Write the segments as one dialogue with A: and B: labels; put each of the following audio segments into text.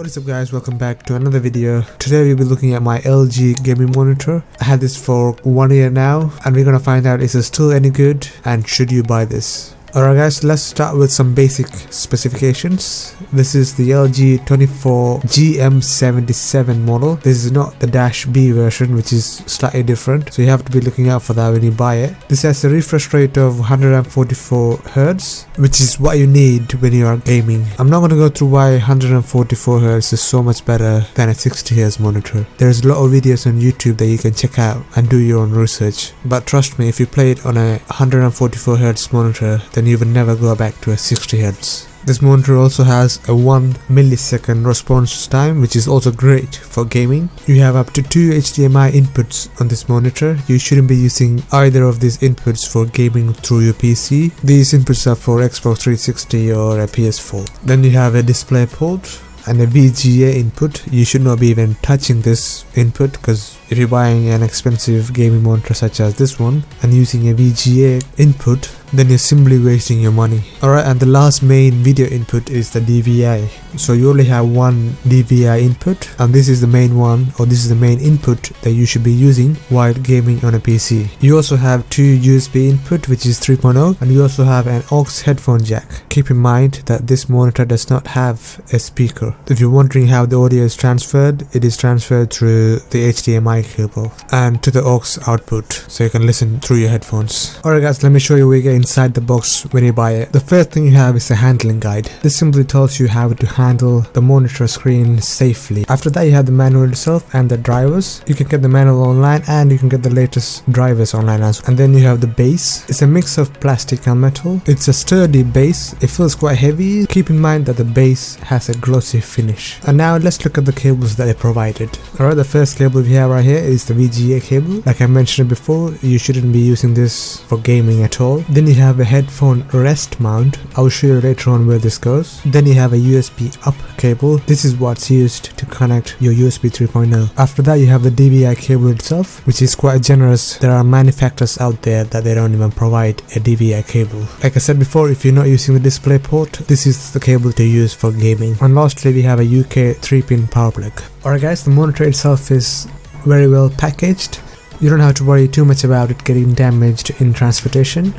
A: What is up guys, welcome back to another video. Today we'll be looking at my LG gaming monitor. I had this for 1 year now and we're gonna find out is it still any good and should you buy this. Alright guys, let's start with some basic specifications. This is the LG 24 GM77 model. This is not the Dash B version, which is slightly different, so you have to be looking out for that when you buy it. This has a refresh rate of 144Hz, which is what you need when you are gaming. I'm not going to go through why 144Hz is so much better than a 60Hz monitor. There's a lot of videos on YouTube that you can check out and do your own research. But trust me, if you play it on a 144Hz monitor, then you will never go back to a 60Hz. This monitor also has a 1 millisecond response time, which is also great for gaming. You have up to 2 HDMI inputs on this monitor. You shouldn't be using either of these inputs for gaming through your PC. These inputs are for Xbox 360 or a PS4. Then you have a display port and a VGA input. You should not be even touching this input, because if you're buying an expensive gaming monitor such as this one and using a VGA input, then you're simply wasting your money. Alright, and the last main video input is the DVI. So you only have one DVI input, and this is the main one, or this is the main input that you should be using while gaming on a PC. You also have 2 USB input, which is 3.0, and you also have an aux headphone jack. Keep in mind that this monitor does not have a speaker. If you're wondering how the audio is transferred, it is transferred through the HDMI cable and to the aux output, so you can listen through your headphones. Alright guys, let me show you what you get inside the box when you buy it. The first thing you have is a handling guide. This simply tells you how to handle the monitor screen safely. After that, you have the manual itself and the drivers. You can get the manual online and you can get the latest drivers online as well. And then you have the base. It's a mix of plastic and metal. It's a sturdy base. It feels quite heavy. Keep in mind that the base has a glossy finish. And now let's look at the cables that they provided. Alright, the first cable we have right here is the VGA cable. Like I mentioned before, you shouldn't be using this for gaming at all. Then you have a headphone rest mount. I'll show you later on where this goes. Then you have a USB up cable. This is what's used to connect your USB 3.0. After that, you have the DVI cable itself, which is quite generous. There are manufacturers out there that they don't even provide a DVI cable. Like I said before, if you're not using the display port, this is the cable to use for gaming. And lastly, we have a UK 3-pin power plug. Alright guys, the monitor itself is very well packaged. You don't have to worry too much about it getting damaged in transportation.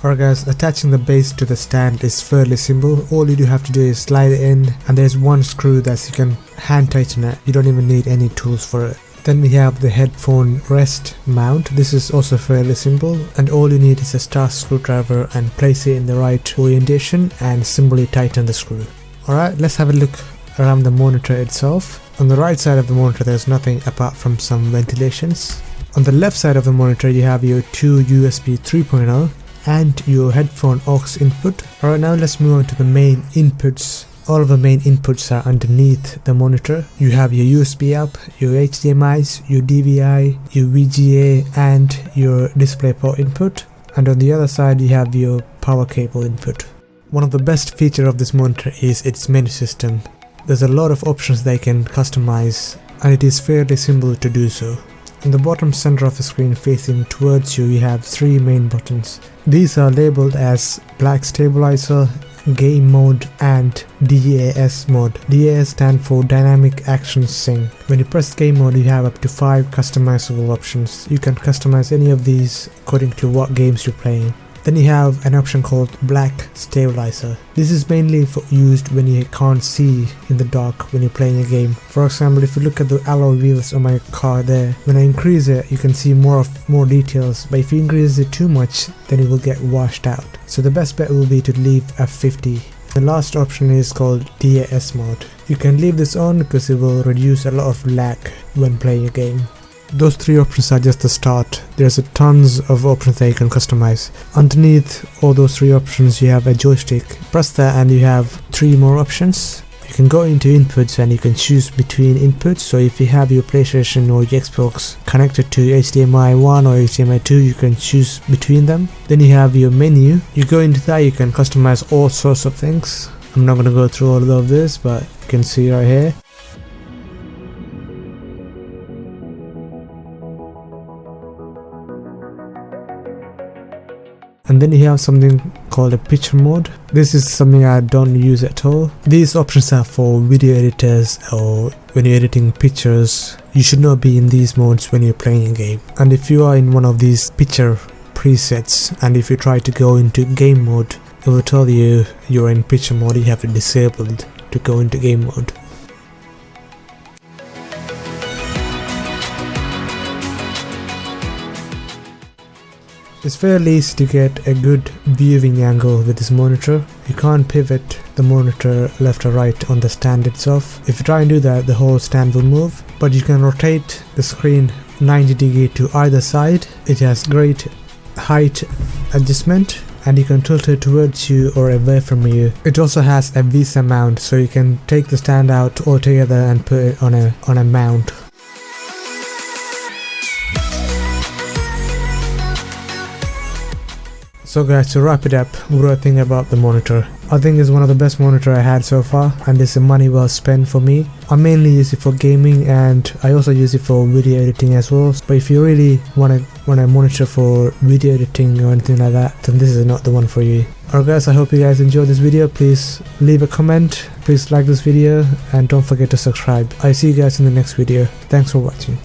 A: Alright guys, attaching the base to the stand is fairly simple. All you do have to do is slide it in, and there's one screw that you can hand tighten it. You don't even need any tools for it. Then we have the headphone rest mount. This is also fairly simple, and all you need is a star screwdriver and place it in the right orientation and simply tighten the screw. Alright, let's have a look around the monitor itself. On the right side of the monitor there's nothing apart from some ventilations. On the left side of the monitor you have your 2 USB 3.0 and your headphone aux input. Alright, now let's move on to the main inputs. All of the main inputs are underneath the monitor. You have your USB up, your HDMIs, your DVI, your VGA and your DisplayPort input. And on the other side you have your power cable input. One of the best features of this monitor is its menu system. There's a lot of options they can customize, and it is fairly simple to do so. In the bottom center of the screen facing towards you, you have 3 main buttons. These are labeled as Black Stabilizer, Game Mode and DAS mode. DAS stands for Dynamic Action Sync. When you press Game Mode, you have up to 5 customizable options. You can customize any of these according to what games you're playing. Then you have an option called Black Stabilizer. This is mainly used when you can't see in the dark when you're playing a game. For example, if you look at the alloy wheels on my car there, when I increase it, you can see more details, but if you increase it too much, then it will get washed out. So the best bet will be to leave at 50. The last option is called DAS mode. You can leave this on because it will reduce a lot of lag when playing a game. Those 3 options are just the start. There's tons of options that you can customize. Underneath all those 3 options you have a joystick. Press that and you have 3 more options. You can go into inputs and you can choose between inputs. So if you have your PlayStation or your Xbox connected to HDMI 1 or HDMI 2, you can choose between them. Then you have your menu. You go into that, you can customize all sorts of things. I'm not going to go through all of this, but you can see right here. And then you have something called a picture mode. This is something I don't use at all. These options are for video editors or when you're editing pictures. You should not be in these modes when you're playing a game. And if you are in one of these picture presets and if you try to go into game mode, it will tell you you're in picture mode. You have to disable it to go into game mode. It's fairly easy to get a good viewing angle with this monitor. You can't pivot the monitor left or right on the stand itself. If you try and do that, the whole stand will move, but you can rotate the screen 90 degrees to either side. It has great height adjustment and you can tilt it towards you or away from you. It also has a VESA mount, so you can take the stand out altogether and put it on a mount. So guys, to wrap it up, what do I think about the monitor? I think it's one of the best monitor I had so far and it's a money well spent for me. I mainly use it for gaming and I also use it for video editing as well. But if you really want a monitor for video editing or anything like that, then this is not the one for you. Alright guys, I hope you guys enjoyed this video. Please leave a comment, please like this video and don't forget to subscribe. I'll see you guys in the next video. Thanks for watching.